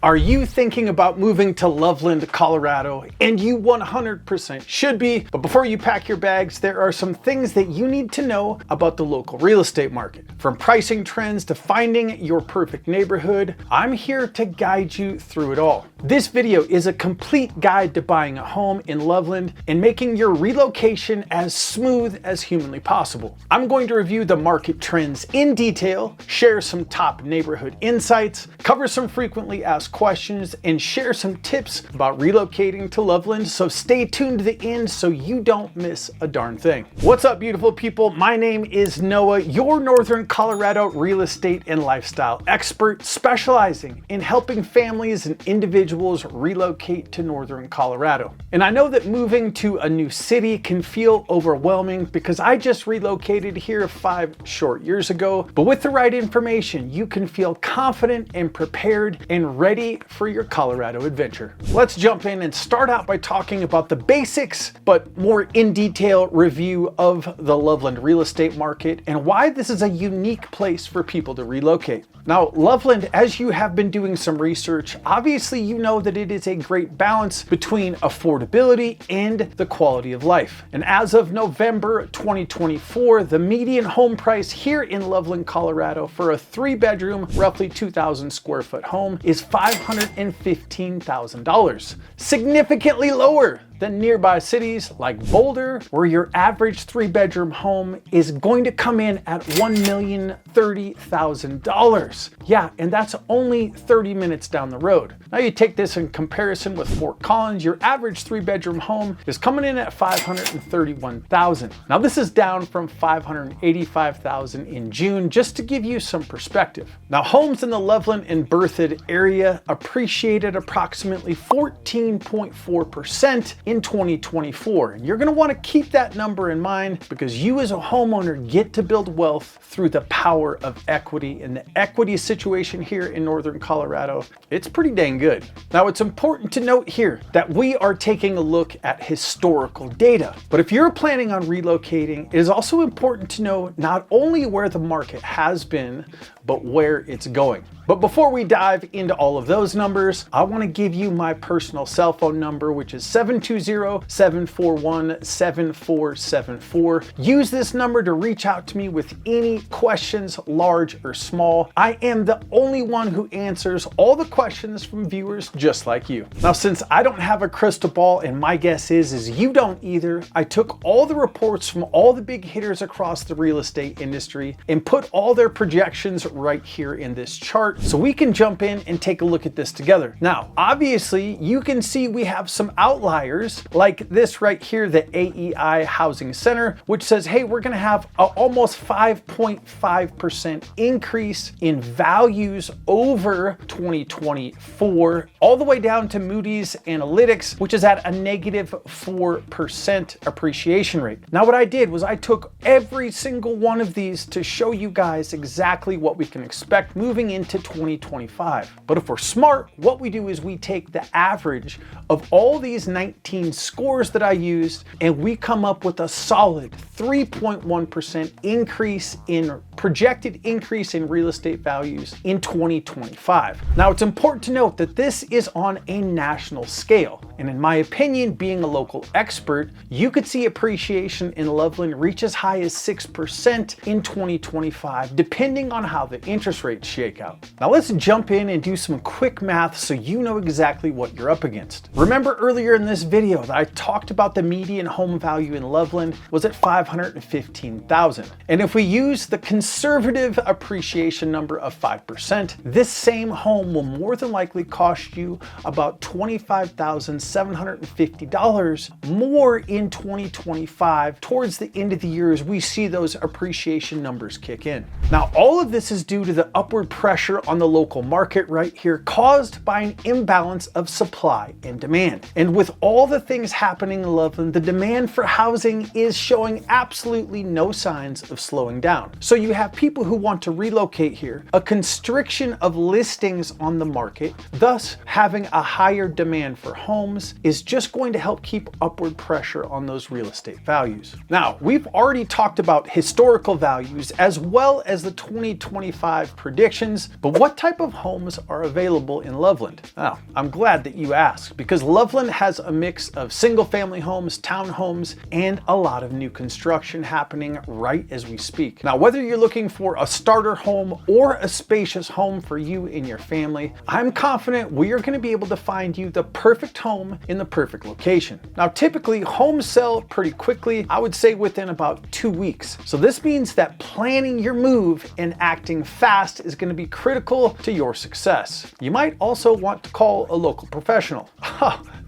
Are you thinking about moving to Loveland, Colorado? And you 100% should be. But before you pack your bags, there are some things that you need to know about the local real estate market. From pricing trends to finding your perfect neighborhood, I'm here to guide you through it all. This video is a complete guide to buying a home in Loveland and making your relocation as smooth as humanly possible. I'm going to review the market trends in detail, share some top neighborhood insights, cover some frequently asked questions, and share some tips about relocating to Loveland, so stay tuned to the end so you don't miss a darn thing. What's up, beautiful people? My name is Noah, your Northern Colorado real estate and lifestyle expert, specializing in helping families and individuals relocate to Northern Colorado. And I know that moving to a new city can feel overwhelming because I just relocated here 5 short years ago, but with the right information, you can feel confident and prepared and ready for your Colorado adventure. Let's jump in and start out by talking about the basics, but more in detail review of the Loveland real estate market and why this is a unique place for people to relocate. Now, Loveland, as you have been doing some research, obviously you know that it is a great balance between affordability and the quality of life. And as of November 2024, the median home price here in Loveland, Colorado for a 3-bedroom, roughly 2,000 square foot home is $515,000, significantly lower than nearby cities like Boulder, where your average 3-bedroom home is going to come in at $1,030,000. Yeah, and that's only 30 minutes down the road. Now you take this in comparison with Fort Collins, your average 3-bedroom home is coming in at $531,000. Now this is down from $585,000 in June, just to give you some perspective. Now homes in the Loveland and Berthoud area appreciated approximately 14.4% in 2024. And you're going to want to keep that number in mind because you as a homeowner get to build wealth through the power of equity, and the equity situation here in Northern Colorado, it's pretty dang good. Now it's important to note here that we are taking a look at historical data, but if you're planning on relocating, it is also important to know not only where the market has been, but where it's going. But before we dive into all of those numbers, I want to give you my personal cell phone number, which is 720-741-7474. Use this number to reach out to me with any questions, large or small. I am the only one who answers all the questions from viewers just like you. Now, since I don't have a crystal ball, and my guess is you don't either, I took all the reports from all the big hitters across the real estate industry and put all their projections right here in this chart, so we can jump in and take a look at this together. Now, obviously, you can see we have some outliers like this right here, the AEI Housing Center, which says, hey, we're gonna have an almost 5.5% increase in values over 2024, all the way down to Moody's Analytics, which is at a negative 4% appreciation rate. Now, what I did was I took every single one of these to show you guys exactly what we can expect moving into 2025. But if we're smart, what we do is we take the average of all these 19 scores that I used, and we come up with a solid 3.1% increase in projected increase in real estate values in 2025. Now, it's important to note that this is on a national scale. And in my opinion, being a local expert, you could see appreciation in Loveland reach as high as 6% in 2025, depending on how the interest rates shake out. Now let's jump in and do some quick math so you know exactly what you're up against. Remember earlier in this video that I talked about the median home value in Loveland was at $515,000. And if we use the conservative appreciation number of 5%, this same home will more than likely cost you about $25,750 more in 2025 towards the end of the year as we see those appreciation numbers kick in. Now, all of this is due to the upward pressure on the local market right here caused by an imbalance of supply and demand. And with all the things happening in Loveland, the demand for housing is showing absolutely no signs of slowing down. So you have people who want to relocate here, a constriction of listings on the market, thus having a higher demand for homes, homes is just going to help keep upward pressure on those real estate values. Now, we've already talked about historical values as well as the 2025 predictions, but what type of homes are available in Loveland? Now, I'm glad that you asked, because Loveland has a mix of single-family homes, townhomes, and a lot of new construction happening right as we speak. Now, whether you're looking for a starter home or a spacious home for you and your family, I'm confident we are going to be able to find you the perfect home in the perfect location. Now, typically homes sell pretty quickly, I would say within about 2 weeks. So this means that planning your move and acting fast is going to be critical to your success. You might also want to call a local professional.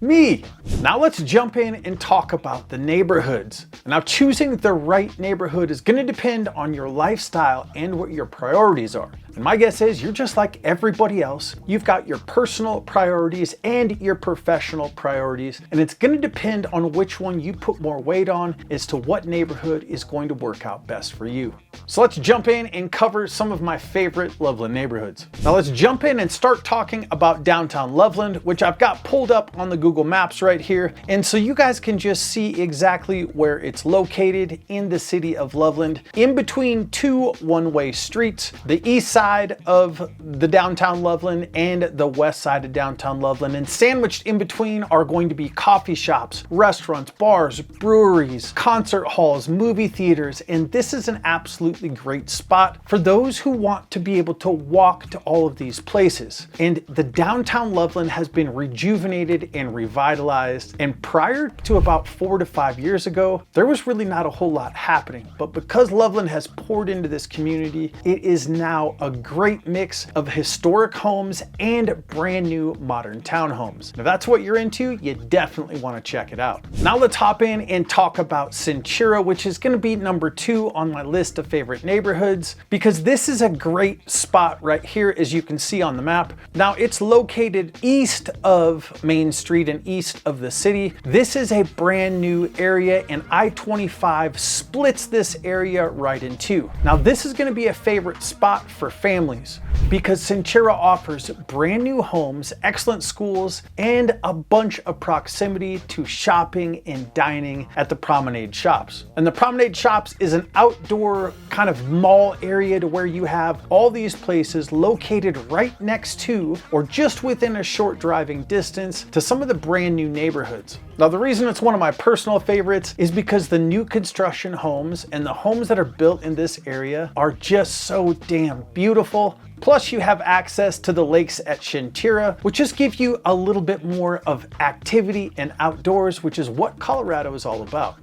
Me! Now let's jump in and talk about the neighborhoods. Now, choosing the right neighborhood is going to depend on your lifestyle and what your priorities are. And my guess is you're just like everybody else. You've got your personal priorities and your professional priorities, and it's going to depend on which one you put more weight on as to what neighborhood is going to work out best for you. So let's jump in and cover some of my favorite Loveland neighborhoods. Now let's jump in and start talking about downtown Loveland, which I've got pulled up on the Google Maps right here. And so you guys can just see exactly where it's located in the city of Loveland, in between two one-way streets, the east side of the downtown Loveland and the west side of downtown Loveland. And sandwiched in between are going to be coffee shops, restaurants, bars, breweries, concert halls, movie theaters, and this is an absolutely great spot for those who want to be able to walk to all of these places. And the downtown Loveland has been rejuvenated and revitalized, and prior to about 4 to 5 years ago, there was really not a whole lot happening. But because Loveland has poured into this community, it is now a great mix of historic homes and brand new modern townhomes. If that's what you're into, you definitely want to check it out. Now let's hop in and talk about Centura, which is going to be number 2 on my list of favorite neighborhoods, because this is a great spot right here, as you can see on the map. Now, it's located east of Main Street and east of the city. This is a brand new area, and I-25 splits this area right in two. Now, this is going to be a favorite spot for families because Centura offers brand new homes, excellent schools, and a bunch of proximity to shopping and dining at the Promenade Shops. And the Promenade Shops is an outdoor kind of mall area to where you have all these places located right next to or just within a short driving distance to some of the brand new neighborhoods. Now, the reason it's one of my personal favorites is because the new construction homes and the homes that are built in this area are just so damn beautiful. Plus, you have access to the lakes at Centura, which just give you a little bit more of activity and outdoors, which is what Colorado is all about.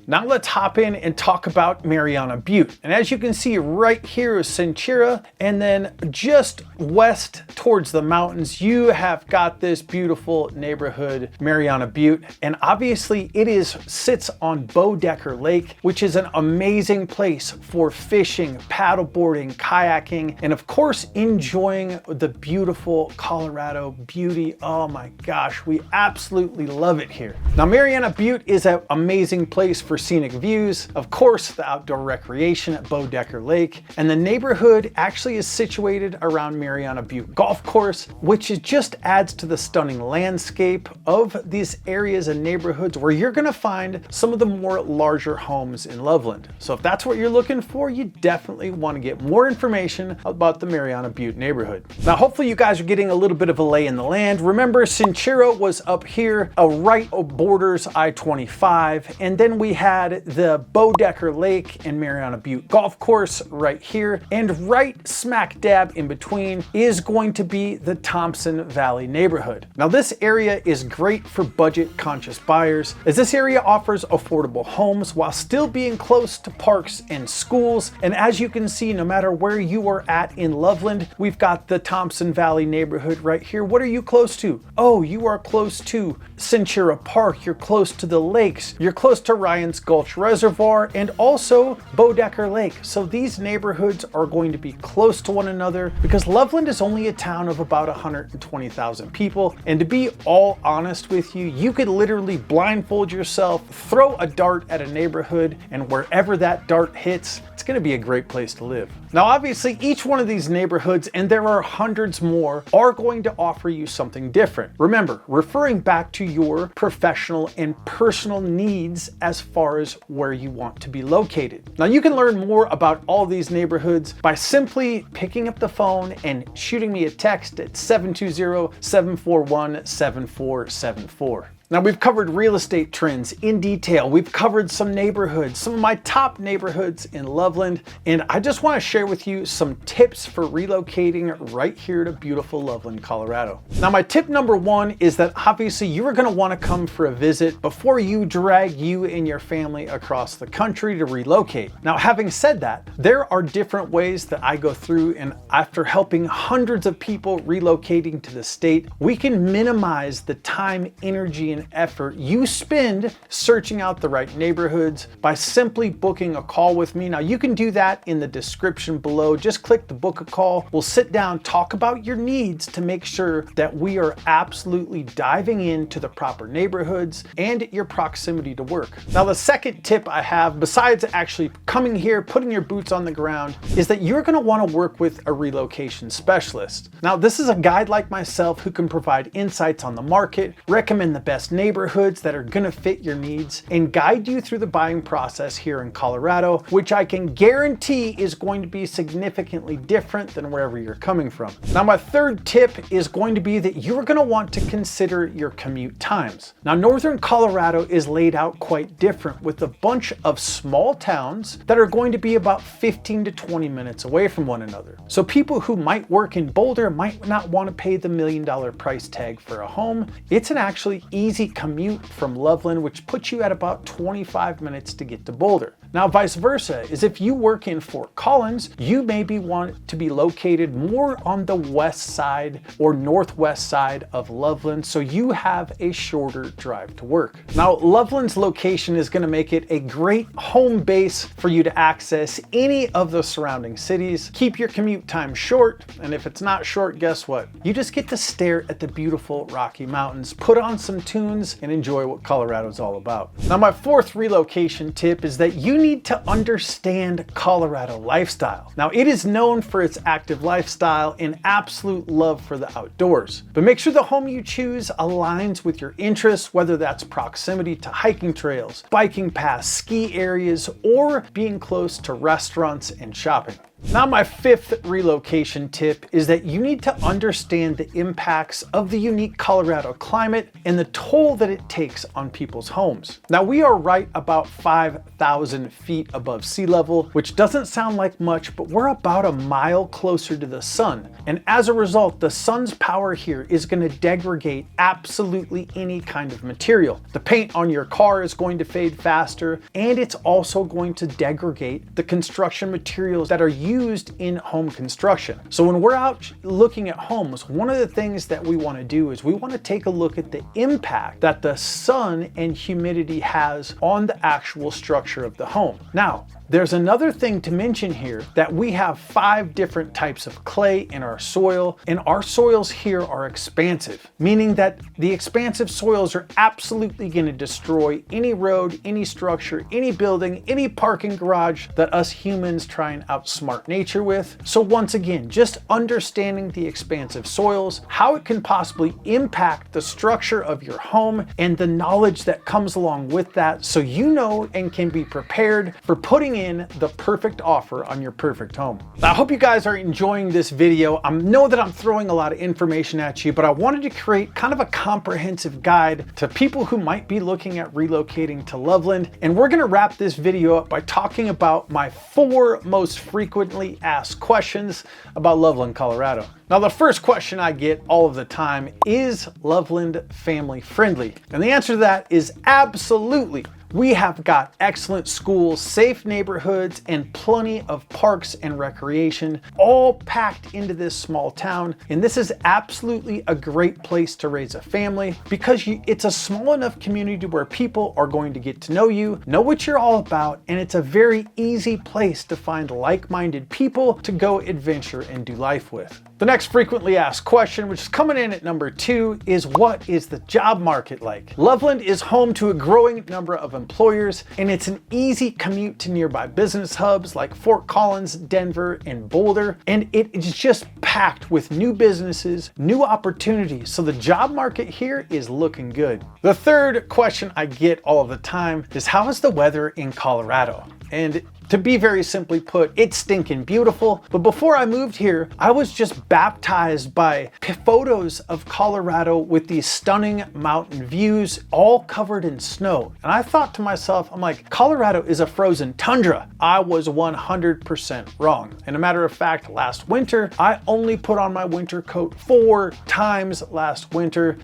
Now let's hop in and talk about Mariana Butte. And as you can see right here is Centura, and then just west towards the mountains, you have got this beautiful neighborhood, Mariana Butte. And obviously it sits on Bodecker Lake, which is an amazing place for fishing, paddleboarding, kayaking, and of course, enjoying the beautiful Colorado beauty. Oh my gosh, we absolutely love it here. Now, Mariana Butte is an amazing place for scenic views, of course, the outdoor recreation at Bodecker Lake, and the neighborhood actually is situated around Mariana Butte Golf Course, which just adds to the stunning landscape of these areas and neighborhoods where you're going to find some of the more larger homes in Loveland. So if that's what you're looking for, you definitely want to get more information about the Mariana Butte neighborhood. Now, hopefully you guys are getting a little bit of a lay in the land. Remember, Centura was up here, right borders I-25, and then we had the Bodecker Lake and Mariana Butte Golf Course right here, and right smack dab in between is going to be the Thompson Valley neighborhood. Now, this area is great for budget conscious buyers, as this area offers affordable homes while still being close to parks and schools. And as you can see, no matter where you are at in Loveland, we've got the Thompson Valley neighborhood right here. What are you close to? Oh, you are close to Centura Park, you're close to the lakes, you're close to Ryan's Gulch Reservoir, and also Bodecker Lake. So these neighborhoods are going to be close to one another because Loveland is only a town of about 120,000 people. And to be all honest with you, you could literally blindfold yourself, throw a dart at a neighborhood, and wherever that dart hits, it's going to be a great place to live. Now, obviously, each one of these neighborhoods, and there are hundreds more, are going to offer you something different. Remember, referring back to your professional and personal needs as far as where you want to be located. Now, you can learn more about all these neighborhoods by simply picking up the phone and shooting me a text at 720-741-7474. Now, we've covered real estate trends in detail. We've covered some neighborhoods, some of my top neighborhoods in Loveland, and I just want to share with you some tips for relocating right here to beautiful Loveland, Colorado. Now, my tip number one is that obviously you are going to want to come for a visit before you drag you and your family across the country to relocate. Now, having said that, there are different ways that I go through, and after helping hundreds of people relocating to the state, we can minimize the time, energy, and effort you spend searching out the right neighborhoods by simply booking a call with me. Now, you can do that in the description below. Just click the book a call. We'll sit down, talk about your needs to make sure that we are absolutely diving into the proper neighborhoods and your proximity to work. Now, the second tip I have, besides actually coming here, putting your boots on the ground, is that you're going to want to work with a relocation specialist. Now, this is a guide like myself who can provide insights on the market, recommend the best neighborhoods that are going to fit your needs, and guide you through the buying process here in Colorado, which I can guarantee is going to be significantly different than wherever you're coming from. Now, my third tip is going to be that you're going to want to consider your commute times. Now, northern Colorado is laid out quite different with a bunch of small towns that are going to be about 15 to 20 minutes away from one another. So people who might work in Boulder might not want to pay the $1 million price tag for a home. It's an actually easy commute from Loveland, which puts you at about 25 minutes to get to Boulder. Now, vice versa is if you work in Fort Collins, you maybe want to be located more on the west side or northwest side of Loveland, so you have a shorter drive to work. Now, Loveland's location is going to make it a great home base for you to access any of the surrounding cities. Keep your commute time short, and if it's not short, guess what? You just get to stare at the beautiful Rocky Mountains, put on some tunes, and enjoy what Colorado's all about. Now, my fourth relocation tip is that you need to understand Colorado lifestyle. Now, it is known for its active lifestyle and absolute love for the outdoors, but make sure the home you choose aligns with your interests, whether that's proximity to hiking trails, biking paths, ski areas, or being close to restaurants and shopping. Now, my fifth relocation tip is that you need to understand the impacts of the unique Colorado climate and the toll that it takes on people's homes. Now, we are right about 5,000 feet above sea level, which doesn't sound like much, but we're about a mile closer to the sun. And as a result, the sun's power here is going to degrade absolutely any kind of material. The paint on your car is going to fade faster, and it's also going to degrade the construction materials that are used in home construction. So when we're out looking at homes, one of the things that we want to do is we want to take a look at the impact that the sun and humidity has on the actual structure of the home. Now, there's another thing to mention here, that we have 5 different types of clay in our soil, and our soils here are expansive, meaning that the expansive soils are absolutely going to destroy any road, any structure, any building, any parking garage that us humans try and outsmart nature with. So once again, just understanding the expansive soils, how it can possibly impact the structure of your home, and the knowledge that comes along with that, so you know and can be prepared for putting in the perfect offer on your perfect home. I hope you guys are enjoying this video. I know that I'm throwing a lot of information at you, but I wanted to create kind of a comprehensive guide to people who might be looking at relocating to Loveland. And we're going to wrap this video up by talking about my 4 most frequently asked questions about Loveland, Colorado. Now, the first question I get all of the time is Loveland family friendly? And the answer to that is absolutely. We have got excellent schools, safe neighborhoods, and plenty of parks and recreation, all packed into this small town. And this is absolutely a great place to raise a family because it's a small enough community where people are going to get to know you, know what you're all about, and it's a very easy place to find like-minded people to go adventure and do life with. The next frequently asked question, which is coming in at number 2, is what is the job market like? Loveland is home to a growing number of employers, and it's an easy commute to nearby business hubs like Fort Collins, Denver, and Boulder, and it is just packed with new businesses, new opportunities, so the job market here is looking good. The third question I get all of the time is how is the weather in Colorado? And to be very simply put, it's stinking beautiful. But before I moved here, I was just baptized by photos of Colorado with these stunning mountain views, all covered in snow. And I thought to myself, I'm like, Colorado is a frozen tundra. I was 100% wrong. And a matter of fact, last winter, I only put on my winter coat 4 times last winter.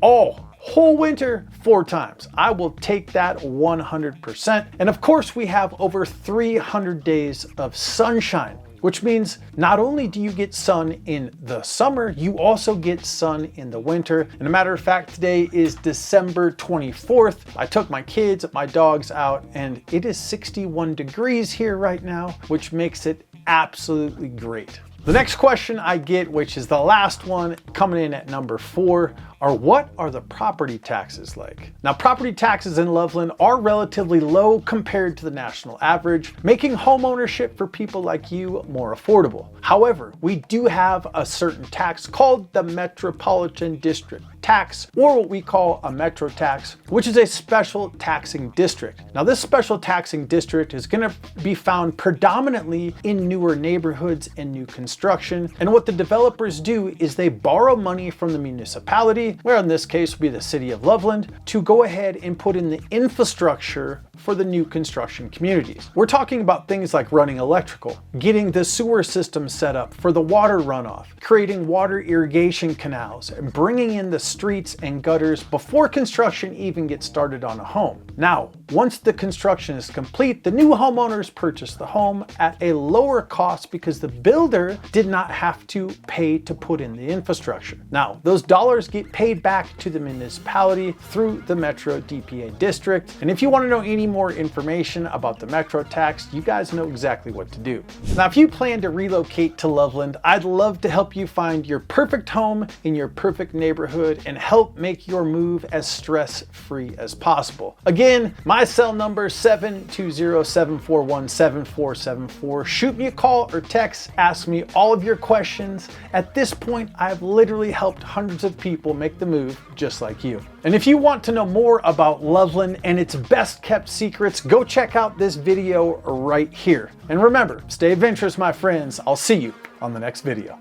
Whole winter 4 times. I will take that 100%. And of course, we have over 300 days of sunshine, which means not only do you get sun in the summer, you also get sun in the winter. And a matter of fact, today is December 24th. I took my kids, my dogs out, and it is 61 degrees here right now, which makes it absolutely great. The next question I get, which is the last one, coming in at number 4, are what are the property taxes like? Now, property taxes in Loveland are relatively low compared to the national average, making home ownership for people like you more affordable. However, we do have a certain tax called the Metropolitan District Tax, or what we call a metro tax, which is a special taxing district. Now, this special taxing district is going to be found predominantly in newer neighborhoods and new construction. And what the developers do is they borrow money from the municipality, where in this case would be the city of Loveland, to go ahead and put in the infrastructure for the new construction communities. We're talking about things like running electrical, getting the sewer system set up for the water runoff, creating water irrigation canals, and bringing in the streets and gutters before construction even gets started on a home. Now, once the construction is complete, the new homeowners purchase the home at a lower cost because the builder did not have to pay to put in the infrastructure. Now, those dollars get paid back to the municipality through the Metro DPA district. And if you want to know any more information about the Metro tax, you guys know exactly what to do. Now, if you plan to relocate to Loveland, I'd love to help you find your perfect home in your perfect neighborhood and help make your move as stress-free as possible. Again, my cell number 720-741-7474. Shoot me a call or text, ask me all of your questions. At this point, I've literally helped hundreds of people make the move just like you. And if you want to know more about Loveland and its best kept secrets, go check out this video right here. And remember, stay adventurous, my friends. I'll see you on the next video.